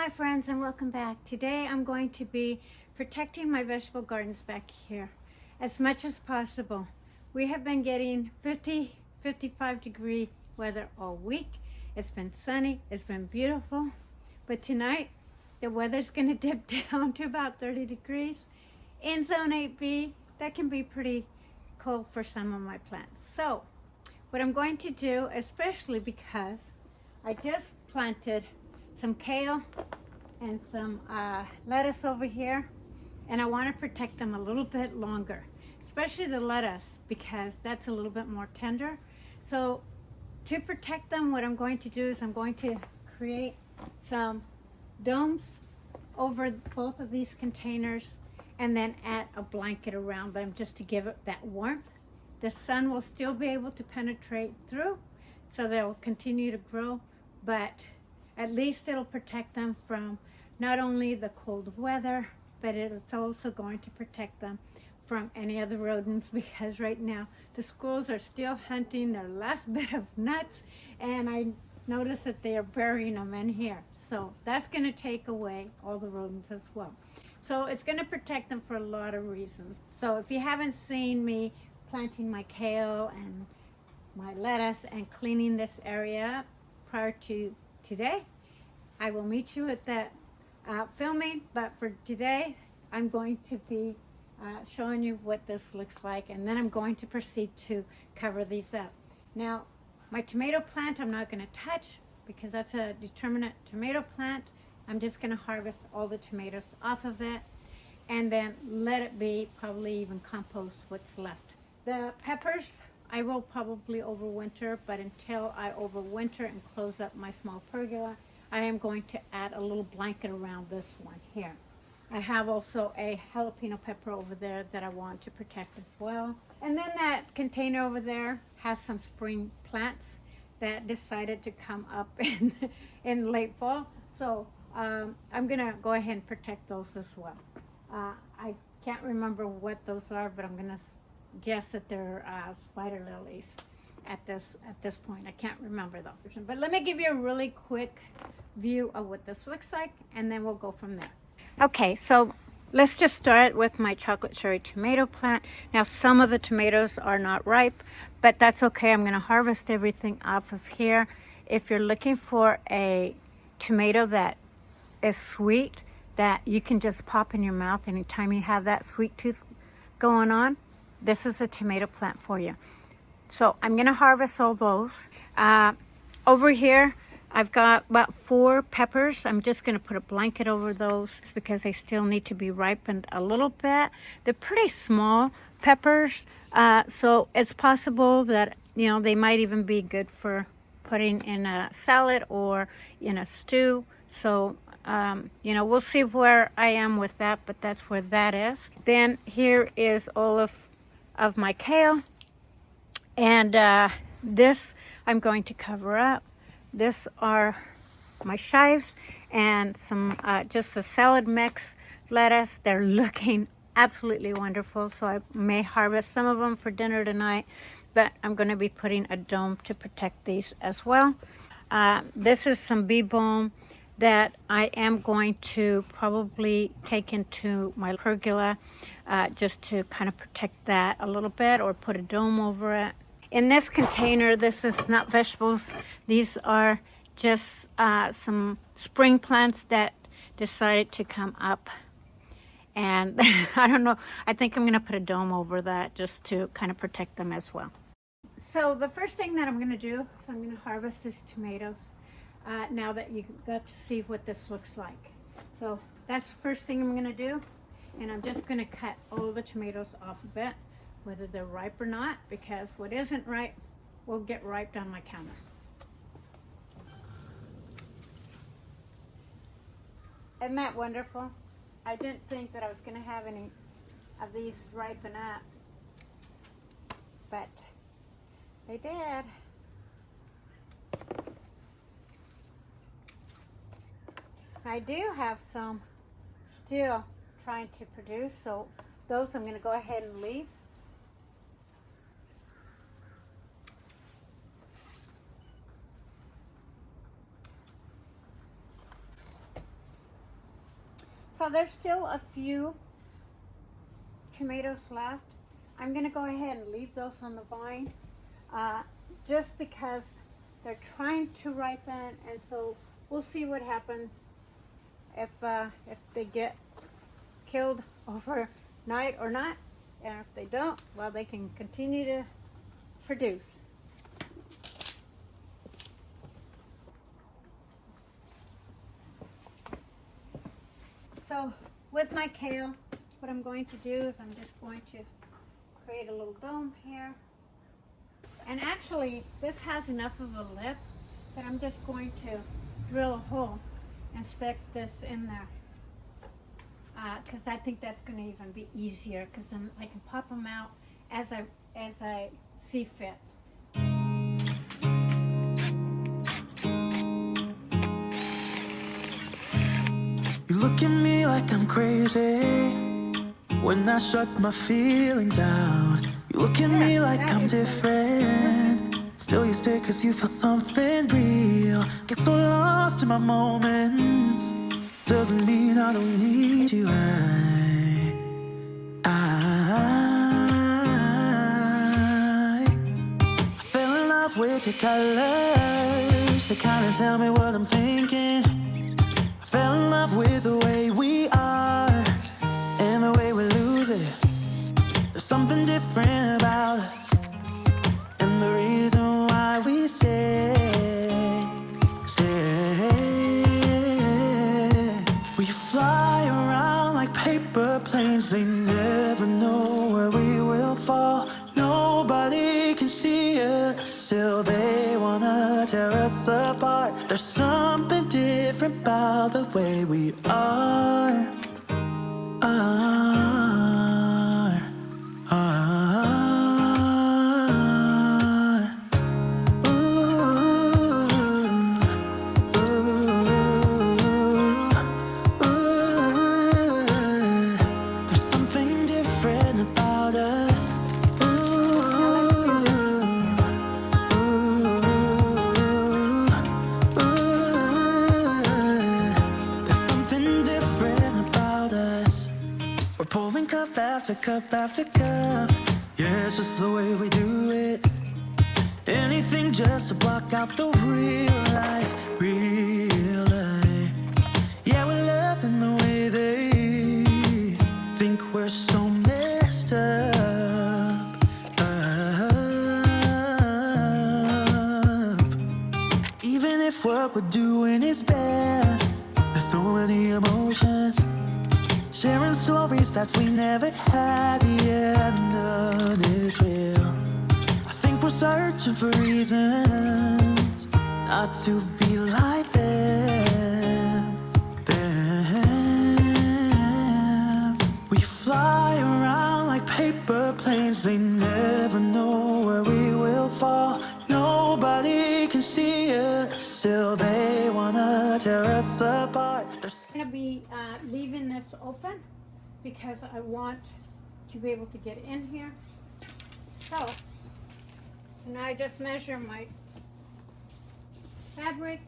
my friends, and welcome back. Today I'm going to be protecting my vegetable gardens back here as much as possible. We have been getting 55 degree weather all week. It's been sunny, it's been beautiful, but tonight the weather's going to dip down to about 30 degrees. In zone 8B, that can be pretty cold for some of my plants. So what I'm going to do, especially because I just planted some kale and some lettuce over here, and I want to protect them a little bit longer, especially the lettuce because that's a little bit more tender. So to protect them, what I'm going to do is I'm going to create some domes over both of these containers and then add a blanket around them just to give it that warmth. The sun will still be able to penetrate through, so they'll continue to grow, but at least it'll protect them from not only the cold weather, but it's also going to protect them from any other rodents, because right now the squirrels are still hunting their last bit of nuts, and I notice that they are burying them in here. So that's going to take away all the rodents as well. So it's going to protect them for a lot of reasons. So if you haven't seen me planting my kale and my lettuce and cleaning this area prior to today, I will meet you at that filming, but for today I'm going to be showing you what this looks like, and then I'm going to proceed to cover these up. Now my tomato plant I'm not going to touch because that's a determinate tomato plant. I'm just going to harvest all the tomatoes off of it and then let it be, probably even compost what's left. The peppers I will probably overwinter, but until I overwinter and close up my small pergola, I am going to add a little blanket around this one here. I have also a jalapeno pepper over there that I want to protect as well. And then that container over there has some spring plants that decided to come up in late fall. So I'm gonna go ahead and protect those as well. I can't remember what those are, but I'm gonna guess that they're spider lilies at this point. I can't remember though. But let me give you a really quick view of what this looks like, and then we'll go from there. Okay, so let's just start with my chocolate cherry tomato plant. Now some of the tomatoes are not ripe, but that's okay. I'm going to harvest everything off of here. If you're looking for a tomato that is sweet, that you can just pop in your mouth anytime you have that sweet tooth going on, this is a tomato plant for you. So I'm going to harvest all those. Over here I've got about 4 peppers. I'm just going to put a blanket over those because they still need to be ripened a little bit. They're pretty small peppers, so it's possible that, you know, they might even be good for putting in a salad or in a stew. So you know, we'll see where I am with that, but that's where that is. Then here is all of my kale, and this I'm going to cover up. This are my chives and some just a salad mix lettuce. They're looking absolutely wonderful, so I may harvest some of them for dinner tonight, but I'm going to be putting a dome to protect these as well. This is some bee balm that I am going to probably take into my pergola just to kind of protect that a little bit, or put a dome over it. In this container, this is not vegetables. These are just some spring plants that decided to come up. And I don't know, I think I'm going to put a dome over that just to kind of protect them as well. So the first thing that I'm going to do is I'm going to harvest these tomatoes now that you got to see what this looks like. So that's the first thing I'm going to do. And I'm just going to cut all the tomatoes off of it, whether they're ripe or not, because what isn't ripe will get ripe on my counter. Isn't that wonderful? I didn't think that I was going to have any of these ripen up, but they did. I do have some still trying to produce, so those I'm going to go ahead and leave. So there's still a few tomatoes left. I'm gonna go ahead and leave those on the vine just because they're trying to ripen, and so we'll see what happens if they get killed overnight or not. And if they don't, well, they can continue to produce. So with my kale, what I'm going to do is I'm just going to create a little dome here. And actually, this has enough of a lip that I'm just going to drill a hole and stick this in there. Because I think that's going to even be easier, because then I can pop them out as I see fit. You look at me like I'm crazy when I shut my feelings out. You look at me like I'm different, still you stay cause you feel something real. Get so lost in my moments, doesn't mean I don't need you. I fell in love with your colors, they kinda tell me what I'm thinking. I fell in love with the way we are and the way we lose it. There's something different about us, and the reason why we stay. We fly around like paper planes, they never know where we will fall. Nobody can see us, still they wanna tear us apart. There's something different about the way we are. There's something different about us. There's something different about us. We're pouring cup after cup after cup. Yeah, it's just the way we do it. Anything just to block out the real life, real life. Yeah, we're loving the way they think we're so messed up. Even if what we're doing is bad, there's so many emotions. Sharing stories that we never had, yeah, none is real. I think we're searching for reasons not to be like them. We fly around like paper planes, they never know where we will fall. Nobody can see us, still they wanna tear us apart. I'm going to be leaving this open because I want to be able to get in here. So now I just measure my fabric.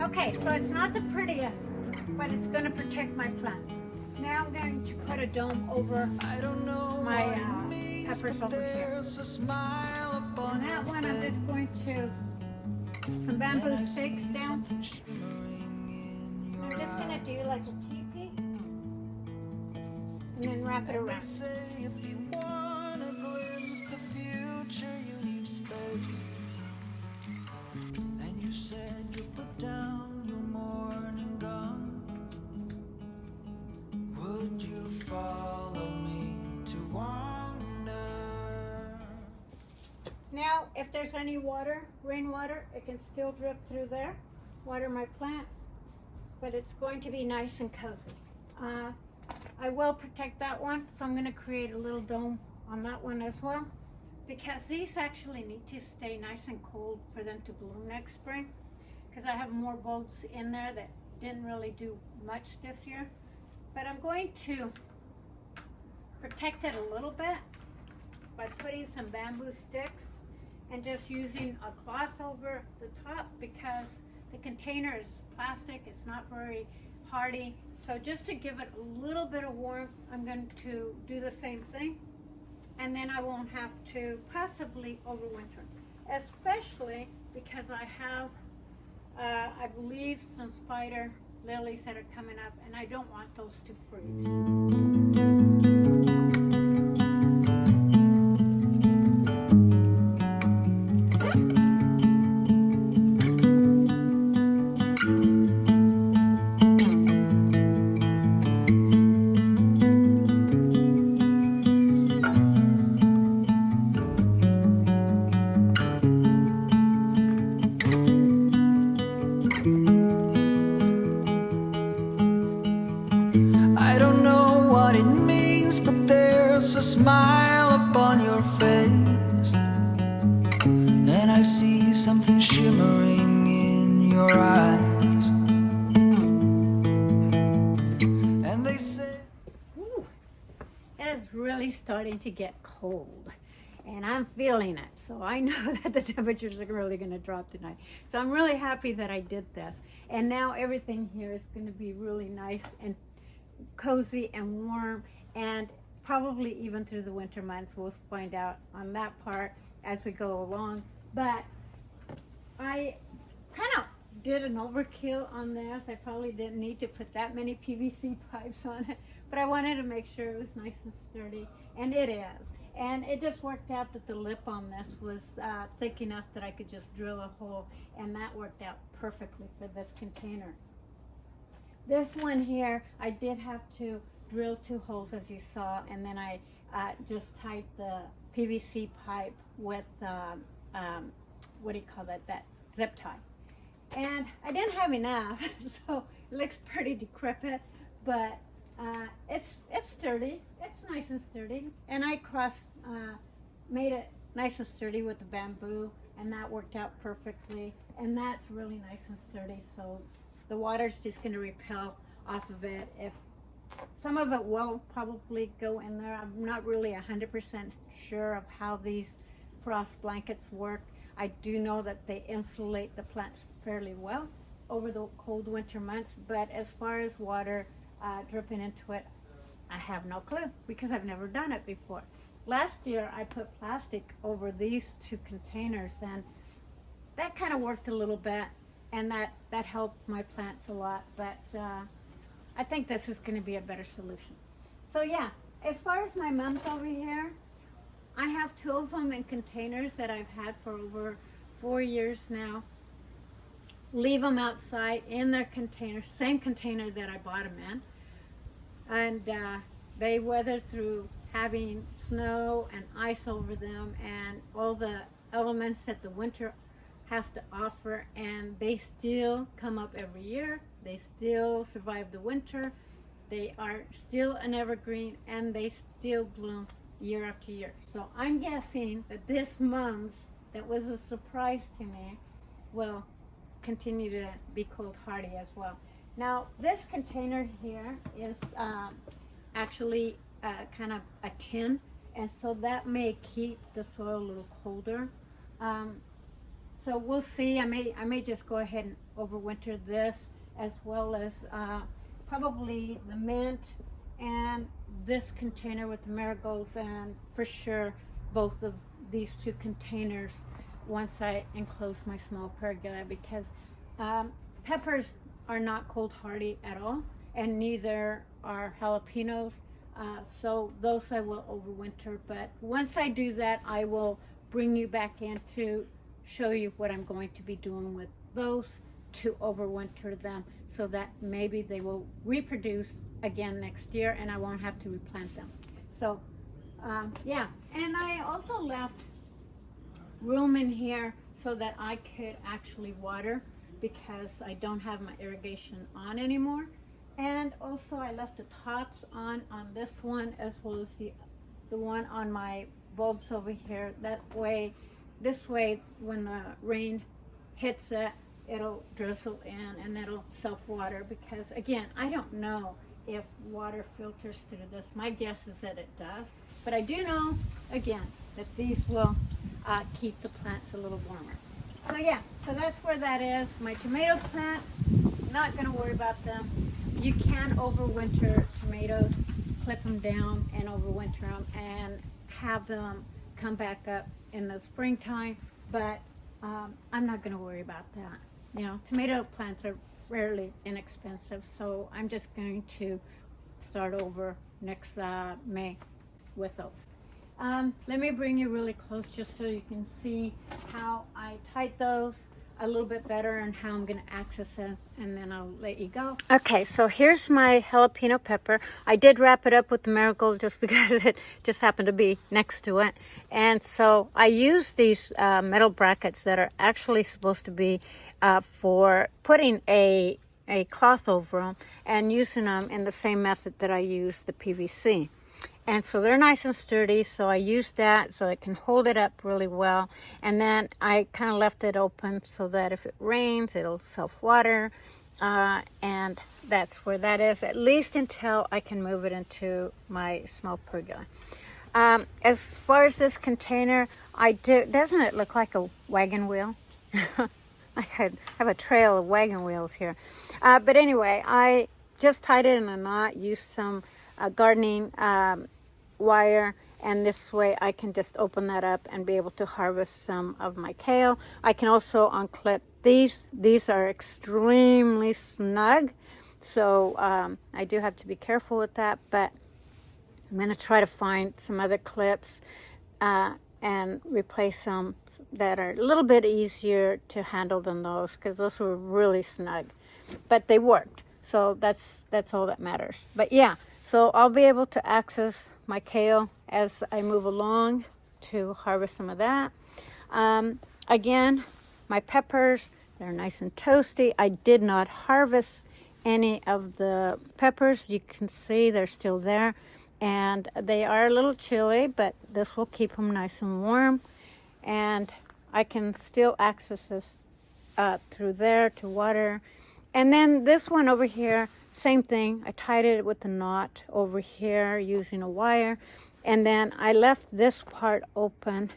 Okay, so it's not the prettiest, but it's going to protect my plants. Now I'm going to put a dome over my peppers over here. And that one I'm just going to some bamboo sticks down. I'm just going to do like a teepee and then wrap it around. Now, if there's any water, rainwater, it can still drip through there, water my plants, but it's going to be nice and cozy. I will protect that one, so I'm going to create a little dome on that one as well. because these actually need to stay nice and cold for them to bloom next spring, because I have more bulbs in there that didn't really do much this year. But I'm going to protect it a little bit by putting some bamboo sticks and just using a cloth over the top, because the container is plastic, it's not very hardy. So just to give it a little bit of warmth, I'm going to do the same thing, and then I won't have to possibly overwinter, especially because I have I believe some spider lilies that are coming up, and I don't want those to freeze. I don't know what it means, but there's a smile upon your face, and I see something shimmering in your eyes. And they say, Ooh, it is really starting to get cold, and I'm feeling it. So I know that the temperatures are really going to drop tonight. So I'm really happy that I did this. And now everything here is going to be really nice and cozy and warm, and probably even through the winter months. We'll find out on that part as we go along. But I kind of did an overkill on this. I probably didn't need to put that many PVC pipes on it, but I wanted to make sure it was nice and sturdy, and it is. And it just worked out that the lip on this was thick enough that I could just drill a hole, and that worked out perfectly for this container. This one here, I did have to drill 2 holes, as you saw, and then I just tied the PVC pipe with, what do you call that zip tie. And I didn't have enough, so it looks pretty decrepit, but it's sturdy. It's nice and sturdy. And I made it nice and sturdy with the bamboo, and that worked out perfectly. And that's really nice and sturdy, so the water's just going to repel off of it. If some of it will probably go in there. I'm not really 100% sure of how these frost blankets work. I do know that they insulate the plants fairly well over the cold winter months, but as far as water dripping into it, I have no clue, because I've never done it before. Last year I put plastic over these 2 containers, and that kind of worked a little bit, and that helped my plants a lot. But I think this is going to be a better solution. So yeah, as far as my mums over here, I have 2 of them in containers that I've had for over 4 years now. Leave them outside in their container, same container that I bought them in. And they weather through having snow and ice over them and all the elements that the winter has to offer, and they still come up every year. They still survive the winter. They are still an evergreen, and they still bloom year after year. So I'm guessing that this mums that was a surprise to me will continue to be cold hardy as well. Now this container here is actually kind of a tin, and so that may keep the soil a little colder. So we'll see. I may just go ahead and overwinter this, as well as probably the mint and this container with the marigolds, and for sure both of these 2 containers once I enclose my small pergola, because peppers are not cold hardy at all, and neither are jalapenos. So those I will overwinter, but once I do that, I will bring you back in to show you what I'm going to be doing with those to overwinter them, so that maybe they will reproduce again next year and I won't have to replant them. So yeah, and I also left room in here so that I could actually water, because I don't have my irrigation on anymore. And also I left the tops on this one, as well as the one on my bulbs over here. That way, this way, when the rain hits it, it'll drizzle in and it'll self-water, because again, I don't know if water filters through this. My guess is that it does, but I do know, again, that these will keep the plants a little warmer. So yeah, so that's where that is. My tomato plants, not going to worry about them. You can overwinter tomatoes, clip them down and overwinter them and have them come back up in the springtime, but I'm not going to worry about that. You know, tomato plants are fairly inexpensive, so I'm just going to start over next May with those. Let me bring you really close just so you can see how I tied those a little bit better and how I'm going to access it, and then I'll let you go. Okay, so here's my jalapeno pepper. I did wrap it up with the marigold just because it just happened to be next to it. And so I use these metal brackets that are actually supposed to be for putting a cloth over them and using them in the same method that I use the PVC. And so they're nice and sturdy, so I used that so it can hold it up really well. And then I kind of left it open so that if it rains, it'll self-water. And that's where that is, at least until I can move it into my small pergola. As far as this container, doesn't it look like a wagon wheel? I have a trail of wagon wheels here. But anyway, I just tied it in a knot, used some gardening wire, and this way I can just open that up and be able to harvest some of my kale. I can also unclip these. These are extremely snug, so I do have to be careful with that, but I'm going to try to find some other clips and replace some that are a little bit easier to handle than those, because those were really snug, but they worked. So that's all that matters. But yeah, so I'll be able to access my kale as I move along to harvest some of that. Again, my peppers, they're nice and toasty. I did not harvest any of the peppers. You can see they're still there, and they are a little chilly, but this will keep them nice and warm. And I can still access this through there to water. And then this one over here, same thing. I tied it with a knot over here using a wire. And then I left this part open,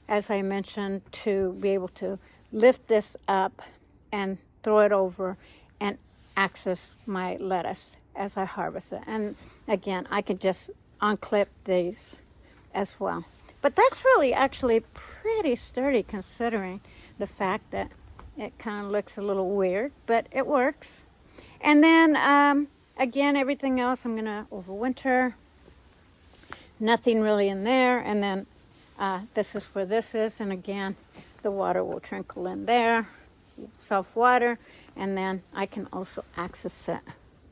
as I mentioned, to be able to lift this up and throw it over and access my lettuce as I harvest it. And again, I can just unclip these as well. But that's really actually pretty sturdy considering the fact that it kind of looks a little weird, but it works. And then, again, everything else I'm going to overwinter. Nothing really in there. And then this is where this is. And again, the water will trickle in there, self-water. And then I can also access it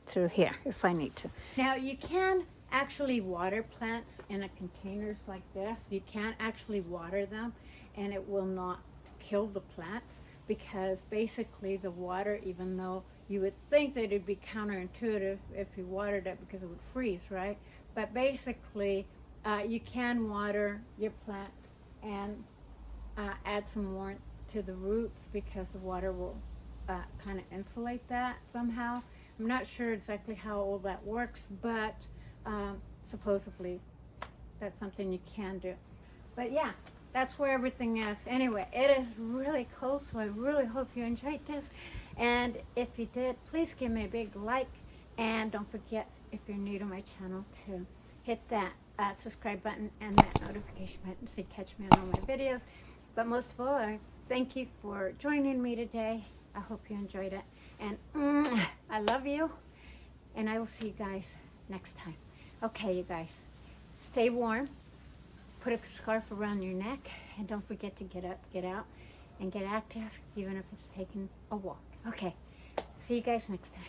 through here if I need to. Now, you can actually water plants in a containers like this. You can actually water them and it will not kill the plants, because basically the water, even though you would think that it'd be counterintuitive if you watered it because it would freeze, right? But basically you can water your plant and add some warmth to the roots, because the water will kind of insulate that somehow. I'm not sure exactly how all that works, but supposedly that's something you can do. But yeah, that's where everything is. Anyway, it is really cold, so I really hope you enjoyed this. And if you did, please give me a big like. And don't forget, if you're new to my channel, to hit that subscribe button and that notification button so you catch me on all my videos. But most of all, I thank you for joining me today. I hope you enjoyed it. And I love you. And I will see you guys next time. Okay, you guys, stay warm. Put a scarf around your neck, and don't forget to get up, get out, and get active, even if it's taking a walk. Okay, see you guys next time.